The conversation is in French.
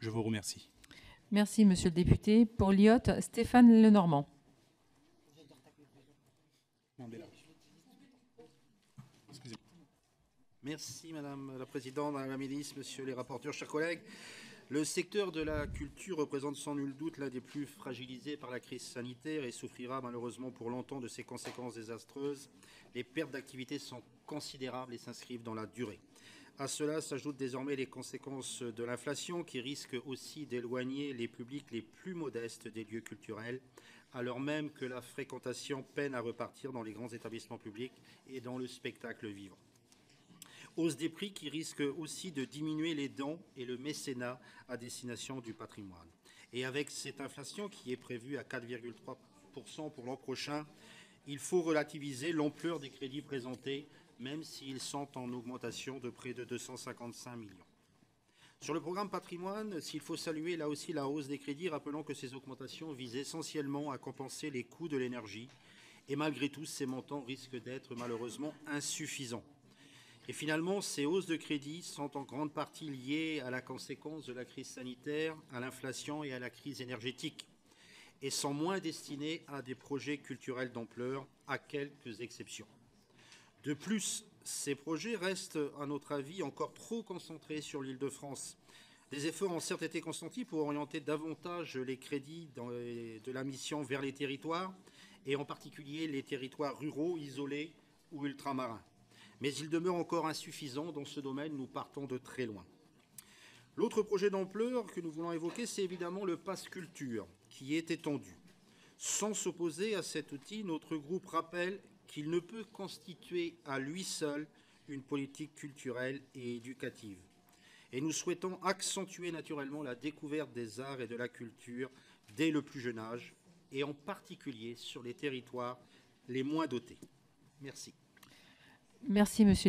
Je vous remercie. Merci, monsieur le député. Pour l'IOT, Stéphane Lenormand. Merci Madame la Présidente, Madame la Ministre, Messieurs les rapporteurs, chers collègues. Le secteur de la culture représente sans nul doute l'un des plus fragilisés par la crise sanitaire et souffrira malheureusement pour longtemps de ses conséquences désastreuses. Les pertes d'activité sont considérables et s'inscrivent dans la durée. À cela s'ajoutent désormais les conséquences de l'inflation qui risquent aussi d'éloigner les publics les plus modestes des lieux culturels, alors même que la fréquentation peine à repartir dans les grands établissements publics et dans le spectacle vivant. Hausse des prix qui risque aussi de diminuer les dons et le mécénat à destination du patrimoine. Et avec cette inflation qui est prévue à 4,3% pour l'an prochain, il faut relativiser l'ampleur des crédits présentés, même s'ils sont en augmentation de près de 255 millions. Sur le programme patrimoine, s'il faut saluer là aussi la hausse des crédits, rappelons que ces augmentations visent essentiellement à compenser les coûts de l'énergie. Et malgré tout, ces montants risquent d'être malheureusement insuffisants. Et finalement, ces hausses de crédits sont en grande partie liées à la conséquence de la crise sanitaire, à l'inflation et à la crise énergétique, et sont moins destinées à des projets culturels d'ampleur, à quelques exceptions. De plus, ces projets restent, à notre avis, encore trop concentrés sur l'Île-de-France. Des efforts ont certes été consentis pour orienter davantage les crédits de la mission vers les territoires, et en particulier les territoires ruraux, isolés ou ultramarins. Mais il demeure encore insuffisant. Dans ce domaine, nous partons de très loin. L'autre projet d'ampleur que nous voulons évoquer, c'est évidemment le Pass Culture, qui est étendu. Sans s'opposer à cet outil, notre groupe rappelle qu'il ne peut constituer à lui seul une politique culturelle et éducative. Et nous souhaitons accentuer naturellement la découverte des arts et de la culture dès le plus jeune âge, et en particulier sur les territoires les moins dotés. Merci. Merci, monsieur.